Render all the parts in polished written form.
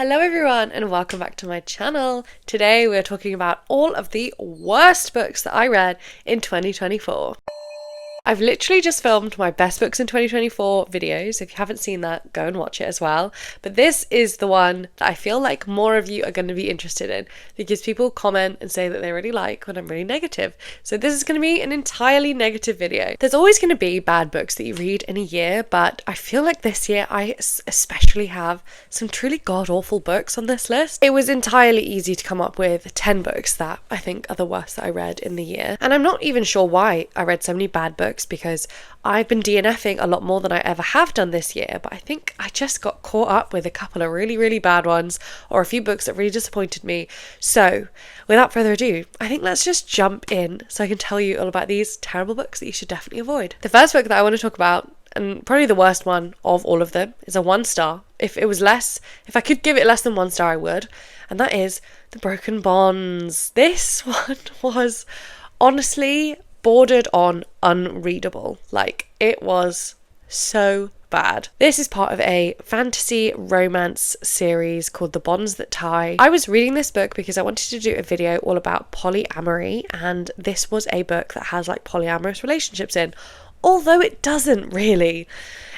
Hello everyone and welcome back to my channel. Today we're talking about all of the worst books that I read in 2024. I've literally just filmed my best books in 2024 videos. If you haven't seen that, go and watch it as well. But this is the one that I feel like more of you are going to be interested in because people comment and say that they really like when I'm really negative. So this is going to be an entirely negative video. There's always going to be bad books that you read in a year, but I feel like this year I especially have some truly god-awful books on this list. It was entirely easy to come up with 10 books that I think are the worst that I read in the year. And I'm not even sure why I read so many bad books, because I've been DNFing a lot more than I ever have done this year, but I think I just got caught up with a couple of really bad ones, or a few books that really disappointed me. So without further ado, I think let's just jump in so I can tell you all about these terrible books that you should definitely avoid. The first book that I want to talk about, and probably the worst one of all of them, is a 1 star. If I could give it less than 1 star, I would. And that is The Broken Bonds. This one was honestly bordered on unreadable. Like, it was so bad. This is part of a fantasy romance series called The Bonds That Tie. I was reading this book because I wanted to do a video all about polyamory, and this was a book that has like polyamorous relationships in, although it doesn't really.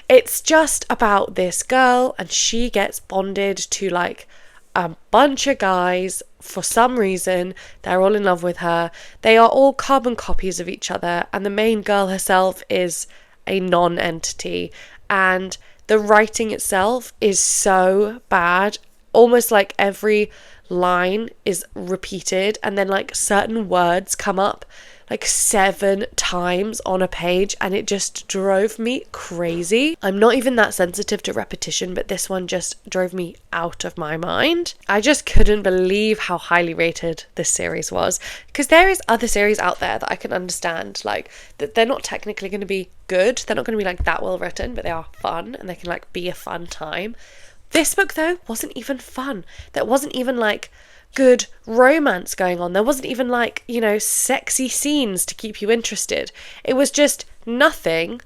It's just about this girl, and she gets bonded to like a bunch of guys. For some reason, they're all in love with her. They are all carbon copies of each other, and the main girl herself is a non-entity. And the writing itself is so bad. Almost like every line is repeated, and then like certain words come up like 7 times on a page, and it just drove me crazy. I'm not even that sensitive to repetition, but this one just drove me out of my mind. I just couldn't believe how highly rated this series was, because there is other series out there that I can understand, like that they're not technically going to be good, they're not going to be like that well written, but they are fun and they can like be a fun time. This book though wasn't even fun. There wasn't even like good romance going on. There wasn't even like, sexy scenes to keep you interested. It was just nothing.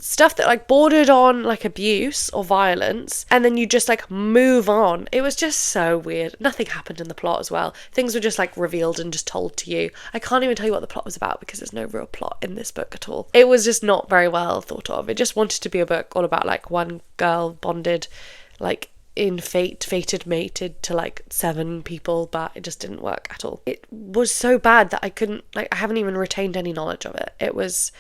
Stuff that like bordered on like abuse or violence, and then you just like move on. It was just so weird. Nothing happened in the plot as well. Things were just like revealed and just told to you. I can't even tell you what the plot was about because there's no real plot in this book at all. It was just not very well thought of. It just wanted to be a book all about like one girl bonded like in fated mated to like 7 people, but it just didn't work at all. It was so bad that I haven't even retained any knowledge of it. It was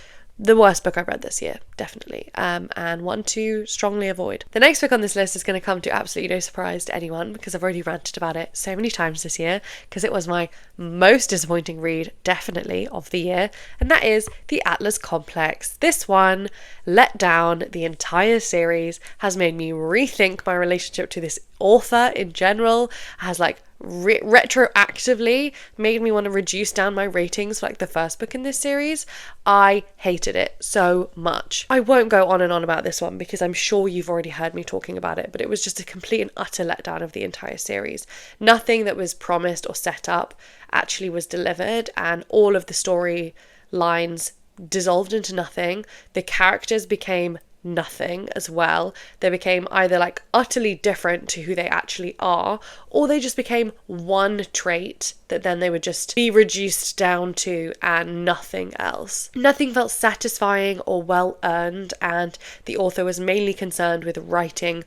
the worst book I've read this year, definitely, and one to strongly avoid. The next book on this list is going to come to absolutely no surprise to anyone, because I've already ranted about it so many times this year, because it was my most disappointing read, definitely, of the year, and that is The Atlas Complex. This one let down the entire series, has made me rethink my relationship to this author in general, has like retroactively made me want to reduce down my ratings for like the first book in this series. I hated it so much. I won't go on and on about this one because I'm sure you've already heard me talking about it, but it was just a complete and utter letdown of the entire series. Nothing that was promised or set up actually was delivered, and all of the story lines dissolved into nothing. The characters became nothing as well. They became either like utterly different to who they actually are, or they just became one trait that then they would just be reduced down to and nothing else. Nothing felt satisfying or well earned, and the author was mainly concerned with writing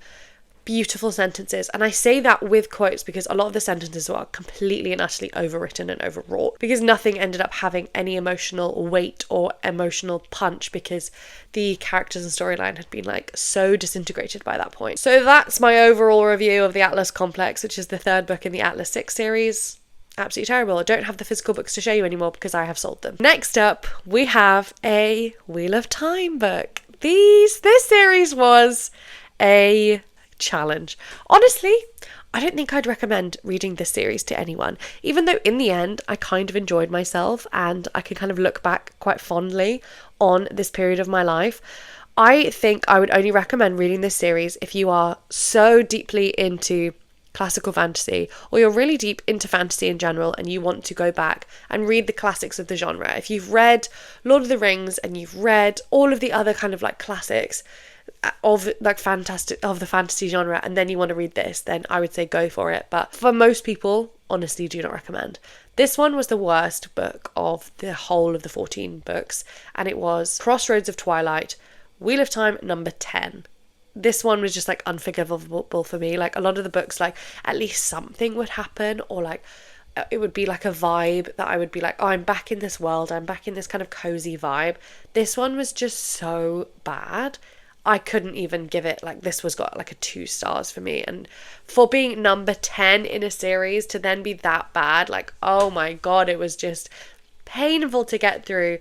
beautiful sentences, and I say that with quotes because a lot of the sentences were completely and utterly overwritten and overwrought, because nothing ended up having any emotional weight or emotional punch because the characters and storyline had been like so disintegrated by that point. So that's my overall review of The Atlas Complex, which is the 3rd book in the Atlas 6 series. Absolutely terrible. I don't have the physical books to show you anymore because I have sold them. Next up, we have a Wheel of Time book. This series was a challenge. Honestly, I don't think I'd recommend reading this series to anyone, even though in the end I kind of enjoyed myself and I can kind of look back quite fondly on this period of my life. I think I would only recommend reading this series if you are so deeply into classical fantasy, or you're really deep into fantasy in general and you want to go back and read the classics of the genre. If you've read Lord of the Rings and you've read all of the other kind of like classics, of like the fantasy genre, and then you want to read this, then I would say go for it. But for most people, honestly, do not recommend. This one was the worst book of the whole of the 14 books, and it was Crossroads of Twilight, Wheel of Time number 10. This one was just like unforgivable for me. Like a lot of the books, like at least something would happen, or like it would be like a vibe that I would be like, oh, I'm back in this world, I'm back in this kind of cozy vibe. This one was just so bad. I couldn't even give it, like, this was got like a 2 stars for me. And for being number 10 in a series to then be that bad, like, oh my god, it was just painful to get through.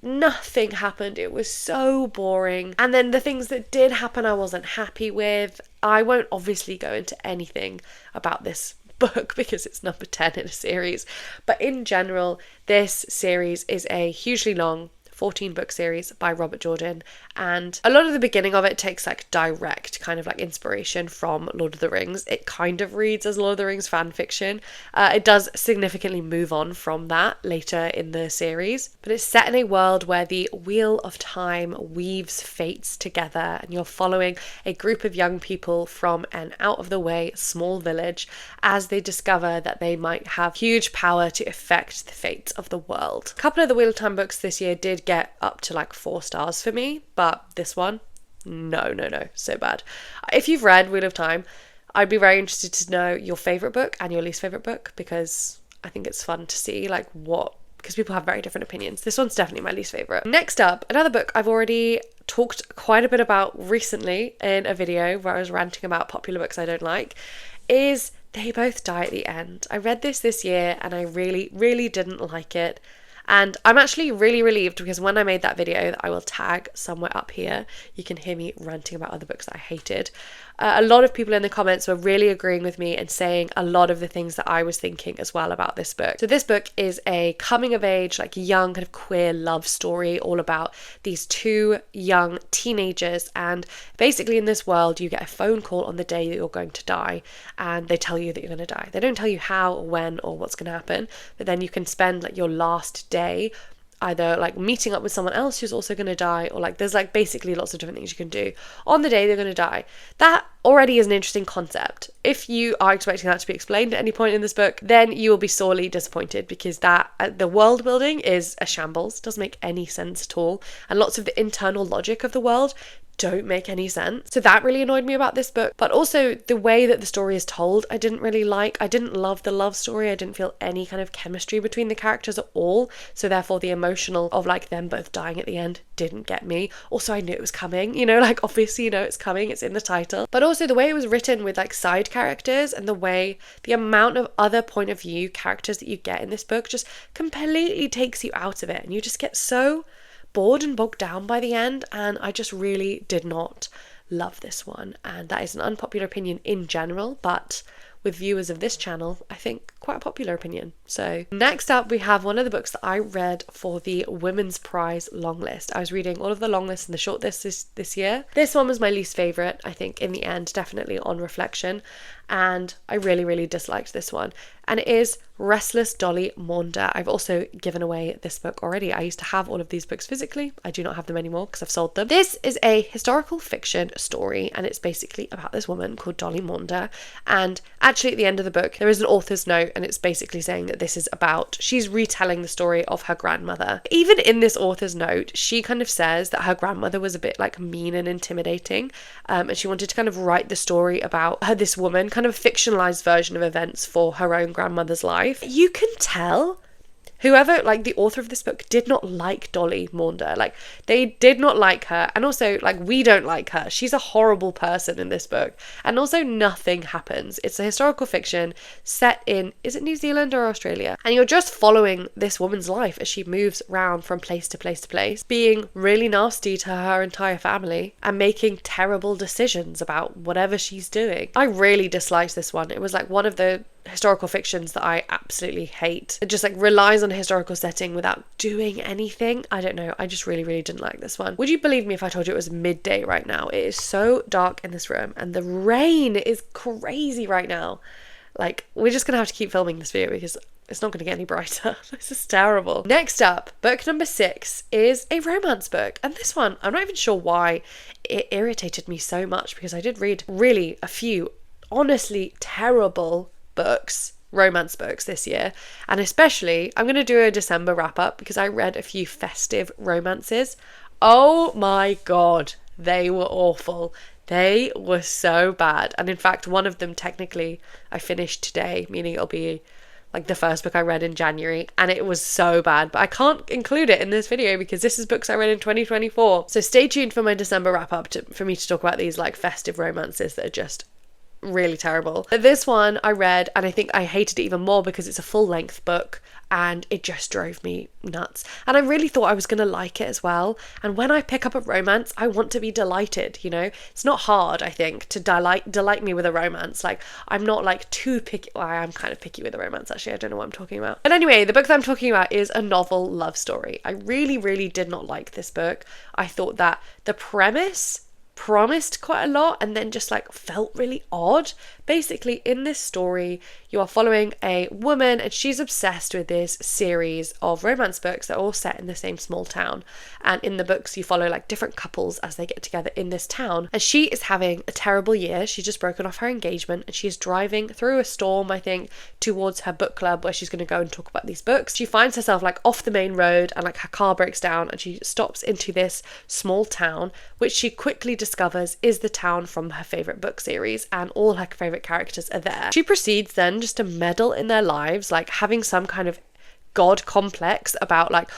Nothing happened. It was so boring. And then the things that did happen, I wasn't happy with. I won't obviously go into anything about this book because it's number 10 in a series. But in general, this series is a hugely long 14 book series by Robert Jordan, and a lot of the beginning of it takes like direct kind of like inspiration from Lord of the Rings. It kind of reads as Lord of the Rings fan fiction. It does significantly move on from that later in the series, but it's set in a world where the Wheel of Time weaves fates together, and you're following a group of young people from an out of the way small village as they discover that they might have huge power to affect the fate of the world. A couple of the Wheel of Time books this year did get up to like 4 stars for me, but this one, no, so bad. If you've read Wheel of Time, I'd be very interested to know your favourite book and your least favourite book, because I think it's fun to see like because people have very different opinions. This one's definitely my least favourite. Next up, another book I've already talked quite a bit about recently in a video where I was ranting about popular books I don't like, is They Both Die at the End. I read this year and I really, really didn't like it. And I'm actually really relieved because when I made that video that I will tag somewhere up here, you can hear me ranting about other books that I hated. A lot of people in the comments were really agreeing with me and saying a lot of the things that I was thinking as well about this book. So this book is a coming of age, like young kind of queer love story, all about these 2 young teenagers. And basically in this world, you get a phone call on the day that you're going to die, and they tell you that you're going to die. They don't tell you how or when or what's going to happen, but then you can spend like your last day either like meeting up with someone else who's also going to die, or like there's like basically lots of different things you can do on the day they're going to die. That already is an interesting concept. If you are expecting that to be explained at any point in this book, then you will be sorely disappointed, because that the world building is a shambles, doesn't make any sense at all, and lots of the internal logic of the world don't make any sense. So that really annoyed me about this book. But also the way that the story is told, I didn't really like. I didn't love the love story. I didn't feel any kind of chemistry between the characters at all. So therefore the emotional of like them both dying at the end didn't get me. Also, I knew it was coming, like obviously it's coming, it's in the title. But also the way it was written with like side characters, and the amount of other point of view characters that you get in this book just completely takes you out of it, and you just get so bored and bogged down by the end. And I just really did not love this one, and that is an unpopular opinion in general, but with viewers of this channel, I think quite a popular opinion. So next up, we have one of the books that I read for the Women's Prize long list. I was reading all of the long lists and the short lists this year. This one was my least favourite, I think, in the end, definitely on reflection, and I really, really disliked this one. And it is Restless Dolly Maunder. I've also given away this book already. I used to have all of these books physically. I do not have them anymore because I've sold them. This is a historical fiction story, and it's basically about this woman called Dolly Maunder. And actually at the end of the book, there is an author's note, and it's basically saying that this is about, she's retelling the story of her grandmother. Even in this author's note, she kind of says that her grandmother was a bit like mean and intimidating, and she wanted to kind of write the story about her, this woman, kind of a fictionalized version of events for her own grandmother's life. You can tell whoever, like the author of this book, did not like Dolly Maunder. Like, they did not like her, and also like we don't like her. She's a horrible person in this book, and also nothing happens. It's a historical fiction set in, is it New Zealand or Australia? And you're just following this woman's life as she moves around from place to place to place, being really nasty to her entire family and making terrible decisions about whatever she's doing. I really disliked this one. It was like one of the historical fictions that I absolutely hate. It just like relies on a historical setting without doing anything. I don't know. I just really, really didn't like this one. Would you believe me if I told you it was midday right now? It is so dark in this room, and the rain is crazy right now. Like, we're just gonna have to keep filming this video because it's not going to get any brighter. This is terrible. Next up, book number 6 is a romance book. And this one, I'm not even sure why it irritated me so much, because I did read really a few honestly terrible books, romance books this year. And especially, I'm going to do a December wrap up because I read a few festive romances. Oh my God, they were awful. They were so bad. And in fact, one of them technically I finished today, meaning it'll be like the first book I read in January, and it was so bad. But I can't include it in this video because this is books I read in 2024. So stay tuned for my December wrap up for me to talk about these like festive romances that are just really terrible. But this one I read, and I think I hated it even more because it's a full-length book and it just drove me nuts. And I really thought I was going to like it as well. And when I pick up a romance, I want to be delighted, you know? It's not hard, I think, to delight me with a romance. Like, I'm not like too picky. Well, I am kind of picky with a romance, actually. I don't know what I'm talking about. But anyway, the book that I'm talking about is a novel love story. I really, really did not like this book. I thought that the premise promised quite a lot and then just like felt really odd. Basically, in this story, you are following a woman and she's obsessed with this series of romance books that are all set in the same small town. And in the books, you follow like different couples as they get together in this town. And she is having a terrible year. She's just broken off her engagement and she's driving through a storm, I think, towards her book club where she's going to go and talk about these books. She finds herself like off the main road and like her car breaks down and she stops into this small town, which she quickly discovers is the town from her favourite book series, and all her favourite characters are there. She proceeds then just to meddle in their lives, like having some kind of god complex about like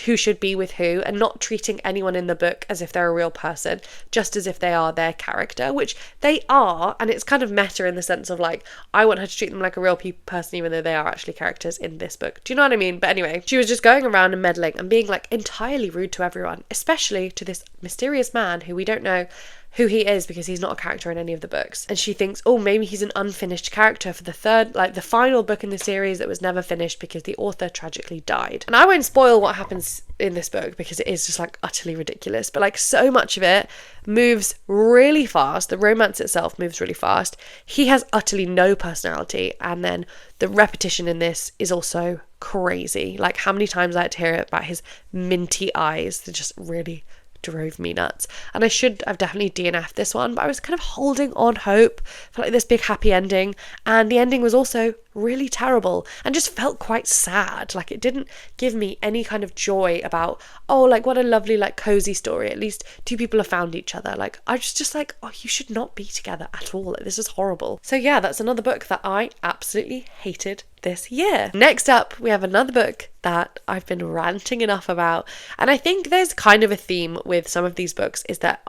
who should be with who, and not treating anyone in the book as if they're a real person, just as if they are their character, which they are. And it's kind of meta in the sense of like, I want her to treat them like a real person even though they are actually characters in this book. Do you know what I mean? But anyway, she was just going around and meddling and being like entirely rude to everyone, especially to this mysterious man who we don't know who he is because he's not a character in any of the books. And she thinks, oh, maybe he's an unfinished character for the third, like the final book in the series that was never finished because the author tragically died. And I won't spoil what happens in this book because it is just like utterly ridiculous, but like so much of it moves really fast. The romance itself moves really fast. He has utterly no personality, and then the repetition in this is also crazy. Like how many times I had to hear about his minty eyes that just really drove me nuts. And I should have definitely DNF'd this one, but I was kind of holding on hope for like this big happy ending, and the ending was also really terrible and just felt quite sad. Like it didn't give me any kind of joy about, oh, like what a lovely like cozy story, at least two people have found each other. Like I was just like, oh, you should not be together at all, like, this is horrible. So yeah, that's another book that I absolutely hated this year. Next up, we have another book that I've been ranting enough about, and I think there's kind of a theme with some of these books, is that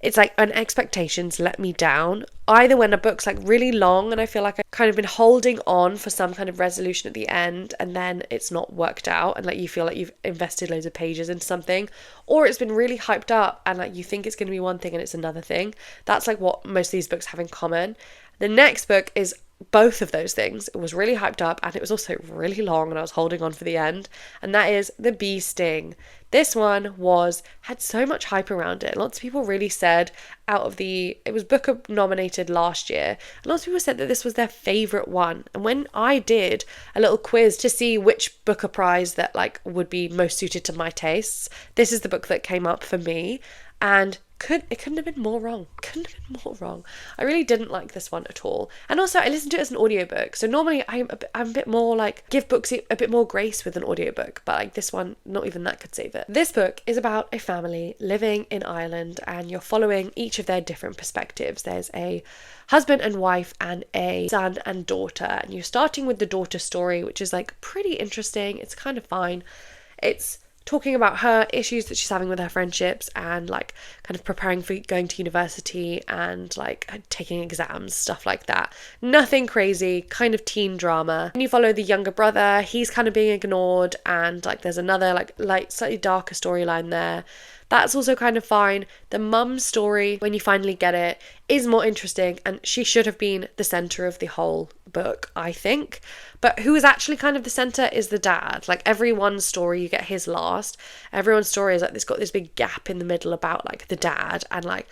it's like an expectations let me down. Either when a book's like really long and I feel like I've kind of been holding on for some kind of resolution at the end and then it's not worked out and like you feel like you've invested loads of pages into something, or it's been really hyped up and like you think it's going to be one thing and it's another thing. That's like what most of these books have in common. The next book is both of those things. It was really hyped up and it was also really long and I was holding on for the end, and that is The Bee Sting. This one had so much hype around it. Lots of people really said it was Booker nominated last year, and lots of people said that this was their favourite one. And when I did a little quiz to see which Booker prize that like would be most suited to my tastes, this is the book that came up for me, and it couldn't have been more wrong. I really didn't like this one at all. And also I listened to it as an audiobook. So normally I'm a bit more like give books a bit more grace with an audiobook, but like this one, not even that could save it. This book is about a family living in Ireland and you're following each of their different perspectives. There's a husband and wife and a son and daughter, and you're starting with the daughter story, which is like pretty interesting. It's kind of fine. It's talking about her issues that she's having with her friendships and like kind of preparing for going to university and like taking exams, stuff like that. Nothing crazy, kind of teen drama. And you follow the younger brother. He's kind of being ignored, and like there's another like slightly darker storyline there. That's also kind of fine. The mum story, when you finally get it, is more interesting, and she should have been the centre of the whole book, I think. But who is actually kind of the centre is the dad. Like everyone's story, you get his last. Everyone's story is like it's got this big gap in the middle about like the dad and like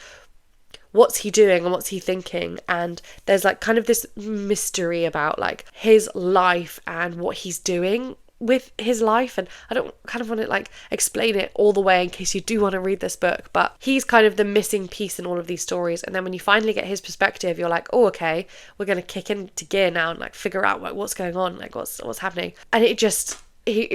what's he doing and what's he thinking, and there's like kind of this mystery about like his life and what he's doing with his life. And I don't kind of want to like explain it all the way in case you do want to read this book, but he's kind of the missing piece in all of these stories. And then when you finally get his perspective, you're like, oh, okay, we're going to kick into gear now and like figure out like what's going on, like what's happening. And it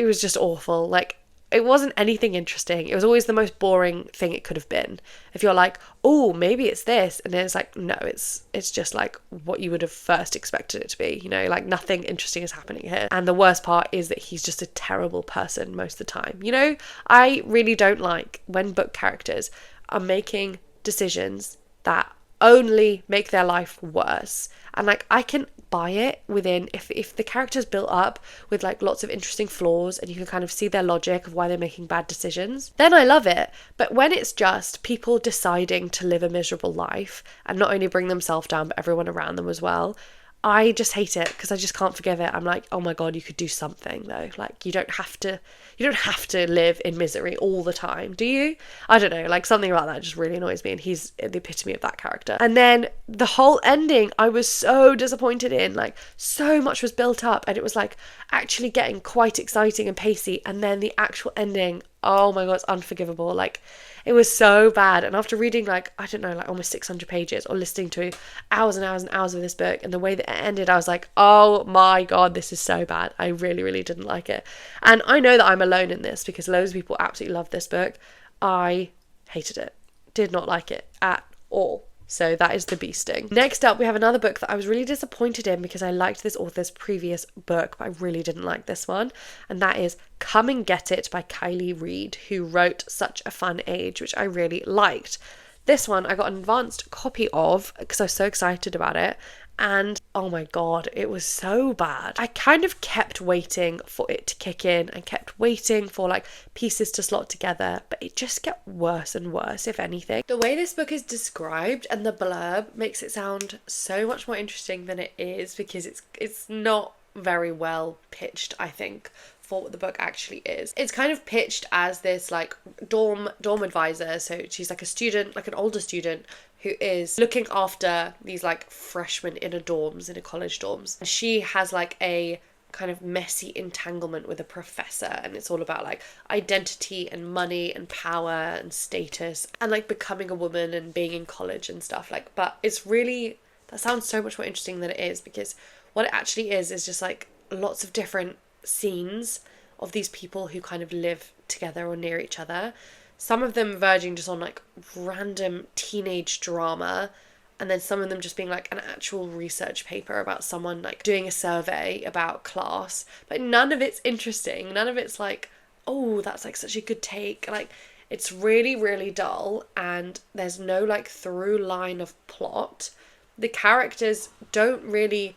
was just awful. Like, it wasn't anything interesting. It was always the most boring thing it could have been. If you're like, oh, maybe it's this, and then it's like, no, it's just like what you would have first expected it to be, you know, like nothing interesting is happening here. And the worst part is that he's just a terrible person most of the time. You know, I really don't like when book characters are making decisions that only make their life worse. And like, I can buy it within, if the character's built up with like lots of interesting flaws and you can kind of see their logic of why they're making bad decisions, then I love it. But when it's just people deciding to live a miserable life and not only bring themselves down but everyone around them as well, I just hate it because I just can't forgive it. I'm like, oh my God, you could do something though. Like, you don't have to live in misery all the time, do you? I don't know, like something about that just really annoys me, and he's the epitome of that character. And then the whole ending, I was so disappointed in. Like, so much was built up and it was like actually getting quite exciting and pacey, and then the actual ending, oh my God, it's unforgivable. Like, it was so bad. And after reading like, I don't know, like almost 600 pages or listening to hours and hours and hours of this book, and the way that it ended, I was like, oh my God, this is so bad. I really, really didn't like it. And I know that I'm alone in this because loads of people absolutely love this book. I hated it. Did not like it at all. So that is The Bee Sting. Next up, we have another book that I was really disappointed in because I liked this author's previous book, but I really didn't like this one. And that is Come and Get It by Kylie Reid, who wrote Such a Fun Age, which I really liked. This one I got an advanced copy of because I was so excited about it. And oh my God, it was so bad. I kind of kept waiting for it to kick in and kept waiting for like pieces to slot together, but it just got worse and worse, if anything. The way this book is described and the blurb makes it sound so much more interesting than it is, because it's not very well pitched, I think, for what the book actually is. It's kind of pitched as this like dorm advisor. So she's like a student, like an older student, who is looking after these like freshmen in a college dorms. And she has like a kind of messy entanglement with a professor, and it's all about like identity and money and power and status and like becoming a woman and being in college and stuff like. But it's really, that sounds so much more interesting than it is, because what it actually is just like lots of different scenes of these people who kind of live together or near each other. Some of them verging just on like random teenage drama, and then some of them just being like an actual research paper about someone like doing a survey about class. But none of it's interesting. None of it's like, oh, that's like such a good take. Like, it's really, really dull, and there's no like through line of plot. The characters don't really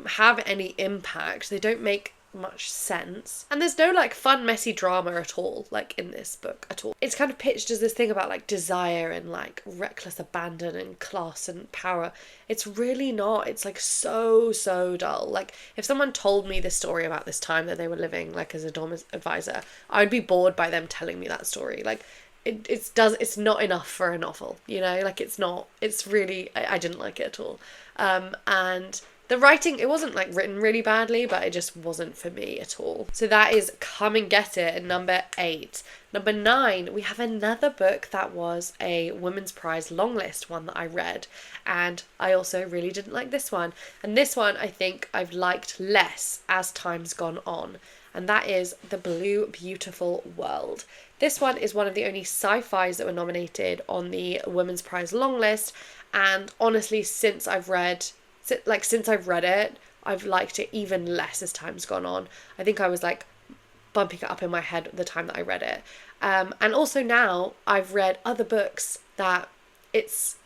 have any impact. They don't make much sense, and there's no like fun messy drama at all, like in this book at all. It's kind of pitched as this thing about like desire and like reckless abandon and class and power. It's really not. It's like so dull. Like, if someone told me this story about this time that they were living like as a dorm advisor, I would be bored by them telling me that story. Like, it's not enough for a novel, you know? Like, it's not. It's really, I didn't like it at all. And the writing, it wasn't like written really badly, but it just wasn't for me at all. So that is Come and Get It at number 8. Number 9, we have another book that was a Women's Prize longlist one that I read, and I also really didn't like this one. And this one I think I've liked less as time's gone on, and that is The Blue Beautiful World. This one is one of the only sci-fis that were nominated on the Women's Prize longlist, and honestly, since I've read it, I've liked it even less as time's gone on. I think I was like bumping it up in my head at the time that I read it. And also now I've read other books that it's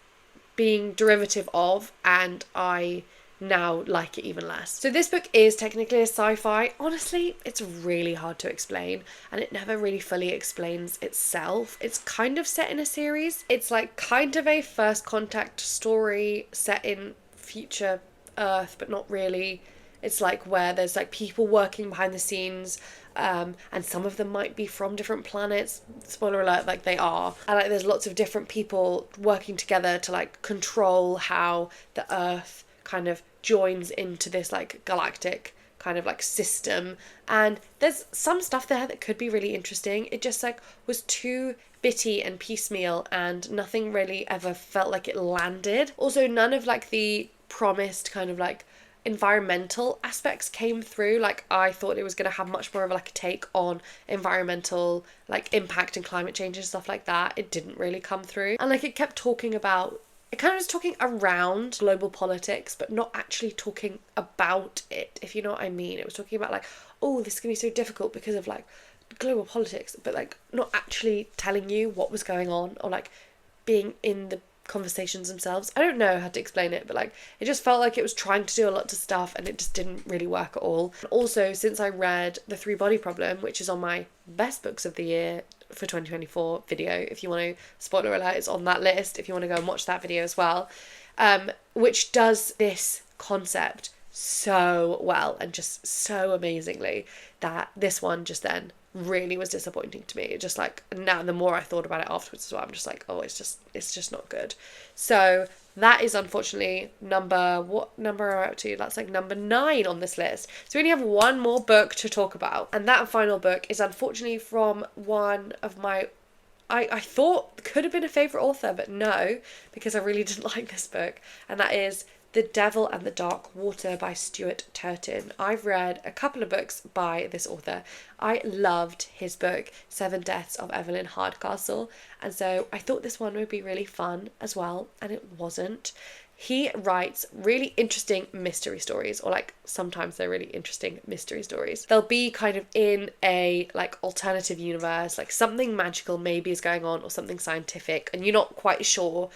being derivative of, and I now like it even less. So this book is technically a sci-fi. Honestly, it's really hard to explain, and it never really fully explains itself. It's kind of set in a series. It's like kind of a first contact story set in future Earth, but not really. It's like where there's like people working behind the scenes, and some of them might be from different planets. Spoiler alert, like they are. And like there's lots of different people working together to like control how the Earth kind of joins into this like galactic kind of like system. And there's some stuff there that could be really interesting. It just like was too bitty and piecemeal, and nothing really ever felt like it landed. Also, none of like the promised kind of like environmental aspects came through. Like I thought it was going to have much more of like a take on environmental like impact and climate change and stuff like that. It didn't really come through. And like it kept talking about, it kind of was talking around global politics, but not actually talking about it, if you know what I mean. It was talking about like, oh, this is going to be so difficult because of like global politics, but like not actually telling you what was going on or like being in the conversations themselves. I don't know how to explain it, but like it just felt like it was trying to do a lot of stuff and it just didn't really work at all. And also, since I read The Three Body Problem, which is on my best books of the year for 2024 video, if you want to, spoiler alert, it's on that list if you want to go and watch that video as well, which does this concept so well and just so amazingly, that this one just then really was disappointing to me. It just like, now the more I thought about it afterwards as well, I'm just like, oh, it's just not good. So that is unfortunately what number are we up to? That's like number 9 on this list. So we only have one more book to talk about, and that final book is unfortunately from one of my, I thought could have been a favourite author, but no, because I really didn't like this book, and that is The Devil and the Dark Water by Stuart Turton. I've read a couple of books by this author. I loved his book, Seven Deaths of Evelyn Hardcastle, and so I thought this one would be really fun as well, and it wasn't. He writes really interesting mystery stories, or like sometimes they're really interesting mystery stories. They'll be kind of in a like alternative universe, like something magical maybe is going on or something scientific, and you're not quite sure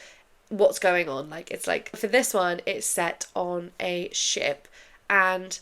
what's going on. Like it's like, for this one, it's set on a ship, and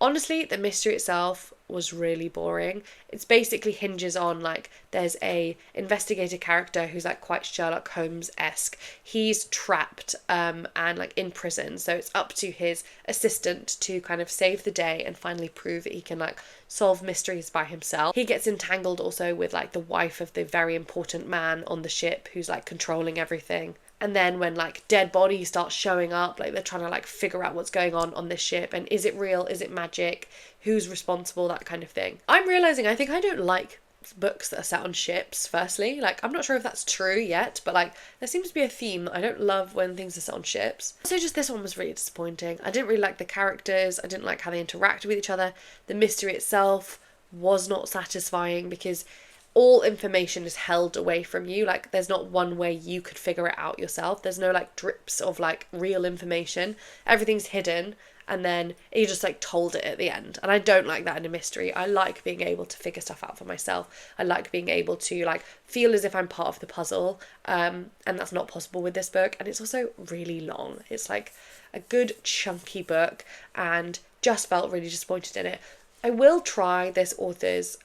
honestly the mystery itself was really boring. It's basically hinges on like, there's a investigator character who's like quite Sherlock Holmes-esque. He's trapped and like in prison, so it's up to his assistant to kind of save the day and finally prove that he can like solve mysteries by himself. He gets entangled also with like the wife of the very important man on the ship who's like controlling everything. And then when like dead bodies start showing up, like they're trying to like figure out what's going on this ship, and is it real, is it magic, who's responsible, that kind of thing. I'm realising I think I don't like books that are set on ships, firstly. Like I'm not sure if that's true yet, but like there seems to be a theme that I don't love when things are set on ships. So just this one was really disappointing. I didn't really like the characters, I didn't like how they interacted with each other. The mystery itself was not satisfying because all information is held away from you. Like there's not one way you could figure it out yourself. There's no like drips of like real information. Everything's hidden, and then you just like told it at the end. And I don't like that in a mystery. I like being able to figure stuff out for myself. I like being able to like feel as if I'm part of the puzzle, and that's not possible with this book. And it's also really long. It's like a good chunky book, and just felt really disappointed in it. I will try this author's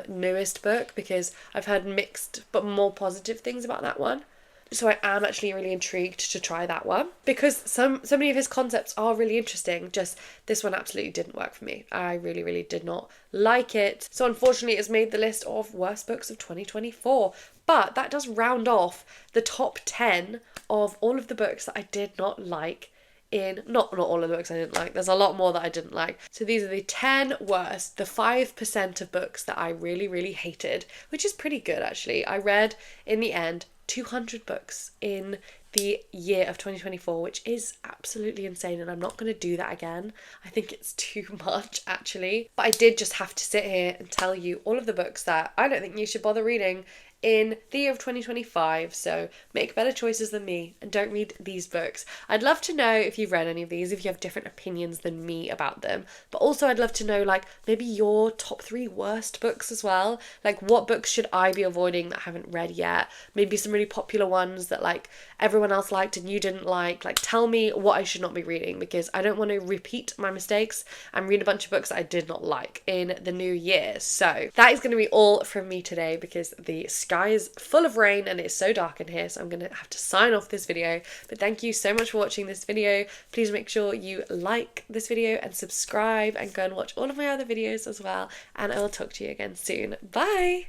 newest book because I've heard mixed but more positive things about that one. So I am actually really intrigued to try that one because so many of his concepts are really interesting. Just this one absolutely didn't work for me. I really, really did not like it. So unfortunately it's made the list of worst books of 2024. But that does round off the top 10 of all of the books that I did not like. Not all of the books I didn't like. There's a lot more that I didn't like. So these are the 10 worst, the 5% of books that I really, really hated, which is pretty good actually. I read, in the end, 200 books in the year of 2024, which is absolutely insane, and I'm not going to do that again. I think it's too much actually. But I did just have to sit here and tell you all of the books that I don't think you should bother reading in the year of 2025, so make better choices than me and don't read these books. I'd love to know if you've read any of these, if you have different opinions than me about them, but also I'd love to know like maybe your top 3 worst books as well. Like what books should I be avoiding that I haven't read yet? Maybe some really popular ones that like everyone everyone else liked and you didn't like. Like, tell me what I should not be reading, because I don't want to repeat my mistakes and read a bunch of books that I did not like in the new year. So that is going to be all from me today, because the sky is full of rain and it's so dark in here, so I'm going to have to sign off this video. But thank you so much for watching this video. Please make sure you like this video and subscribe, and go and watch all of my other videos as well, and I will talk to you again soon. Bye!